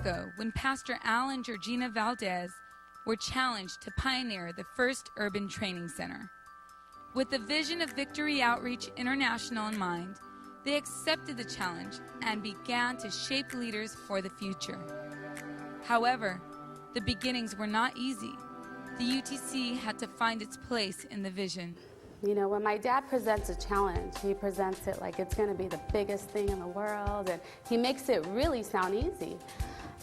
ago when Pastor Al and Georgina Valdez were challenged to pioneer the first urban training center. With the vision of Victory Outreach International in mind, they accepted the challenge and began to shape leaders for the future. However, the beginnings were not easy. The UTC had to find its place in the vision. You know, when my dad presents a challenge, he presents it like it's going to be the biggest thing in the world, and he makes it really sound easy.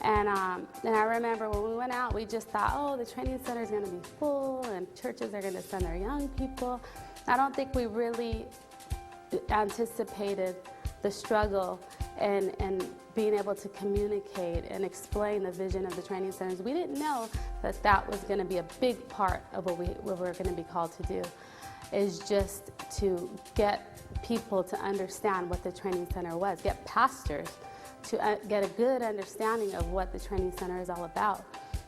And I remember when we went out, we just thought, oh, the training center is going to be full, and churches are going to send their young people. I don't think we really anticipated the struggle and being able to communicate and explain the vision of the training centers. We didn't know that that was going to be a big part of what we're going to be called to do, is just to get people to understand what the training center was, get pastors to get a good understanding of what the training center is all about.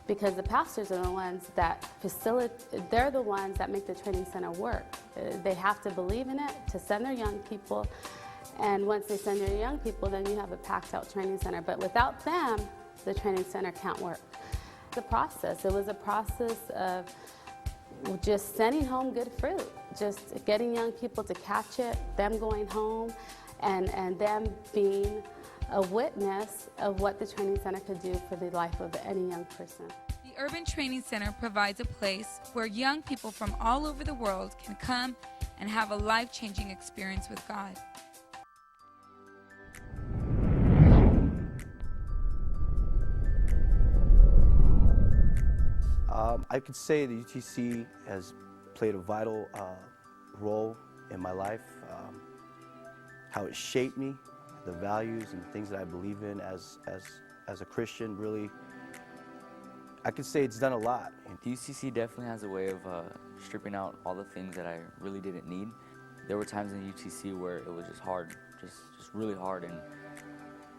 Because the pastors are the ones that they're the ones that make the training center work. They have to believe in it to send their young people. And once they send their young people, then you have a packed out training center. But without them, the training center can't work. The process, it was a process of just sending home good fruit, just getting young people to catch it, them going home, and them being a witness of what the training center could do for the life of any young person. The Urban Training Center provides a place where young people from all over the world can come and have a life-changing experience with God. I could say the UTC has played a vital role in my life, how it shaped me, the values and the things that I believe in as a Christian. Really, I could say it's done a lot. The UCC definitely has a way of stripping out all the things that I really didn't need. There were times in the UTC where it was just hard, just really hard, and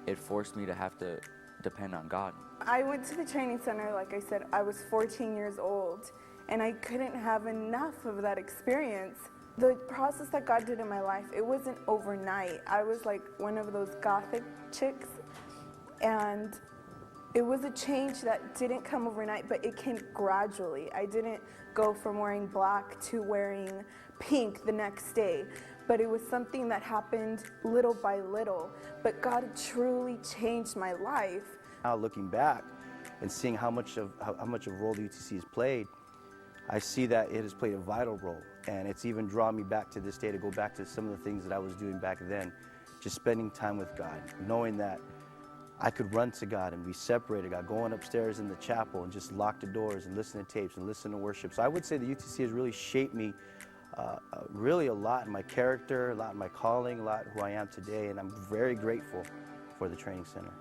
it forced me to have to depend on God. I went to the training center, like I said, I was 14 years old, and I couldn't have enough of that experience. The process that God did in my life, it wasn't overnight. I was like one of those gothic chicks, and it was a change that didn't come overnight, but it came gradually. I didn't go from wearing black to wearing pink the next day, but it was something that happened little by little. But God truly changed my life. Now looking back and seeing how much of a role the UTC has played, I see that it has played a vital role, and it's even drawn me back to this day to go back to some of the things that I was doing back then, just spending time with God, knowing that I could run to God and be separated, God, going upstairs in the chapel and just lock the doors and listen to tapes and listen to worship. So I would say the UTC has really shaped me really a lot in my character, a lot in my calling, a lot who I am today, and I'm very grateful for the training center.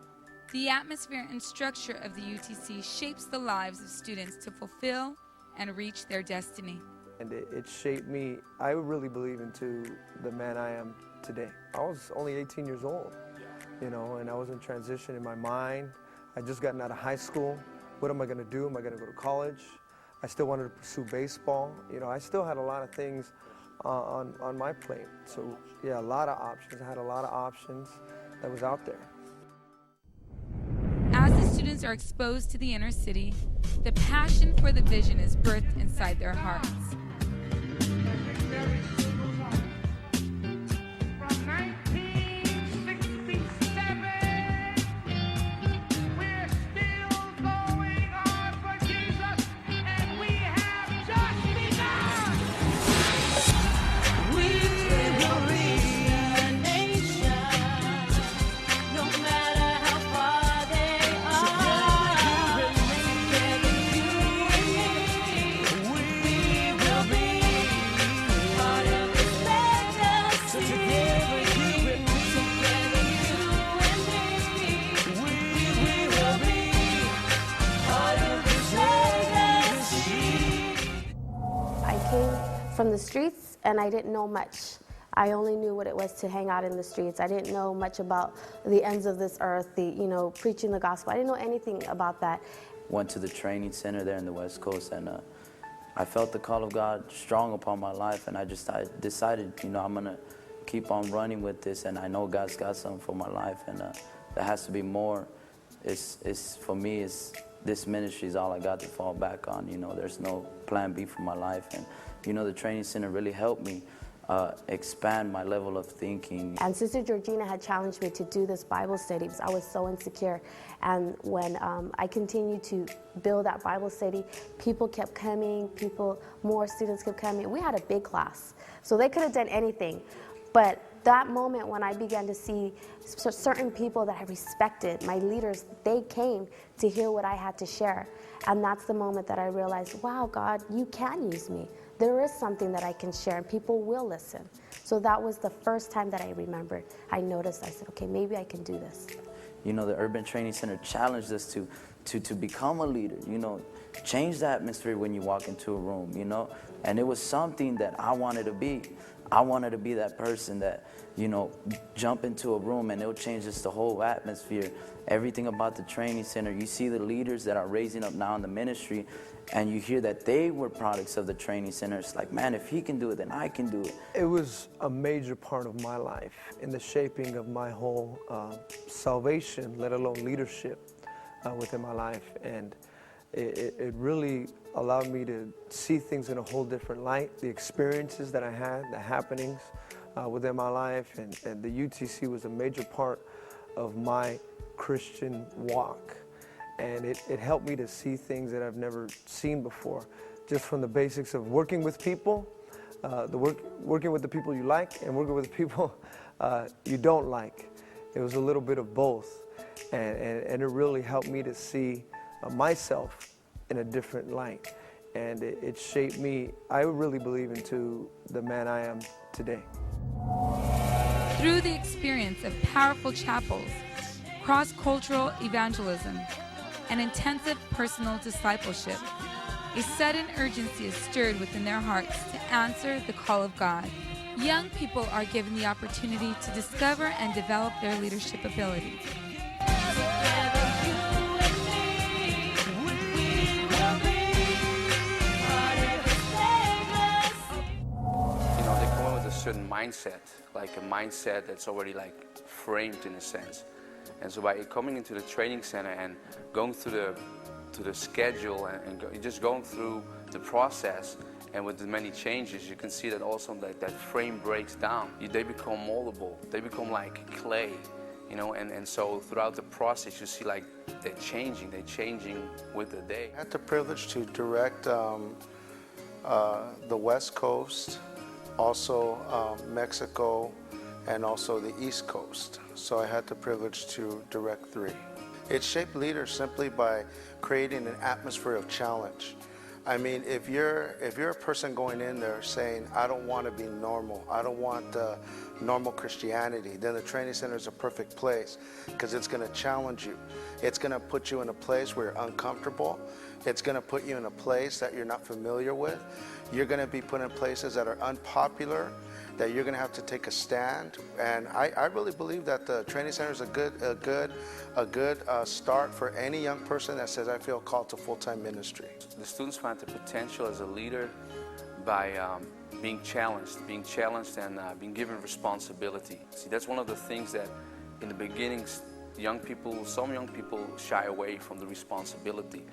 The atmosphere and structure of the UTC shapes the lives of students to fulfill and reach their destiny. And it shaped me, I really believe, into the man I am today. I was only 18 years old, you know, and I was in transition in my mind. I just gotten out of high school. What am I going to do? Am I going to go to college? I still wanted to pursue baseball. You know, I still had a lot of things on my plate. So, yeah, a lot of options. I had a lot of options that was out there. As the students are exposed to the inner city, the passion for the vision is birthed inside their hearts. From the streets, and I didn't know much. I only knew what it was to hang out in the streets. I didn't know much about the ends of this earth, preaching the gospel. I didn't know anything about that. Went to the training center there in the West Coast, and I felt the call of God strong upon my life, and I decided, I'm gonna keep on running with this, and I know God's got something for my life, and there has to be more. it's for me, this ministry is all I got to fall back on. You know, there's no plan B for my life. And, you know, the training center really helped me expand my level of thinking. And Sister Georgina had challenged me to do this Bible study because I was so insecure. And when I continued to build that Bible study, people kept coming, more students kept coming. We had a big class, so they could have done anything. But that moment when I began to see certain people that I respected, my leaders, they came to hear what I had to share. And that's the moment that I realized, wow, God, you can use me. There is something that I can share and people will listen. So that was the first time that I remembered. I noticed, I said, okay, maybe I can do this. You know, the Urban Training Center challenged us to become a leader, you know, change the atmosphere when you walk into a room, you know. And it was something that I wanted to be. I wanted to be that person that, you know, jump into a room and it'll change just the whole atmosphere. Everything about the training center. You see the leaders that are raising up now in the ministry, and you hear that they were products of the training center. It's like, man, if he can do it, then I can do it. It was a major part of my life in the shaping of my whole salvation, let alone leadership within my life. And it really allowed me to see things in a whole different light. The experiences that I had, the happenings within my life, and the UTC was a major part of my Christian walk. And it helped me to see things that I've never seen before, just from the basics of working with people, working with the people you like and working with the people you don't like. It was a little bit of both, and it really helped me to see myself in a different light, and it shaped me, I really believe, into the man I am today. Through the experience of powerful chapels, cross-cultural evangelism, and intensive personal discipleship, a sudden urgency is stirred within their hearts to answer the call of God. Young people are given the opportunity to discover and develop their leadership abilities. They come in with a certain mindset, like a mindset that's already like framed in a sense. And so by coming into the training center and going through the schedule and just going through the process, and with the many changes, you can see that also that frame breaks down. They become moldable. They become like clay, you know. And so throughout the process, you see like they're changing with the day. I had the privilege to direct the West Coast, also Mexico, and also the East Coast. So I had the privilege to direct 3. It shaped leaders simply by creating an atmosphere of challenge. I mean, if you're a person going in there saying, I don't want to be normal, I don't want normal Christianity, then the training center is a perfect place, because it's going to challenge you. It's going to put you in a place where you're uncomfortable. It's going to put you in a place that you're not familiar with. You're going to be put in places that are unpopular, that you're going to have to take a stand. And I really believe that the training center is a good start for any young person that says, I feel called to full-time ministry. The students find the potential as a leader by being challenged and being given responsibility. See, that's one of the things that in the beginning, some young people shy away from the responsibility.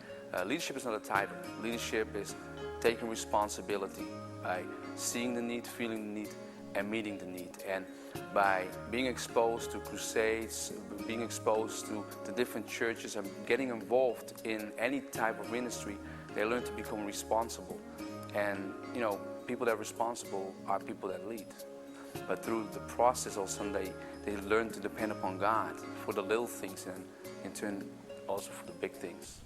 Leadership is not a title. Leadership is taking responsibility by seeing the need, feeling the need, and meeting the need. And by being exposed to crusades, being exposed to different churches, and getting involved in any type of ministry, they learn to become responsible. And, you know, people that are responsible are people that lead. But through the process also they learn to depend upon God for the little things, and in turn also for the big things.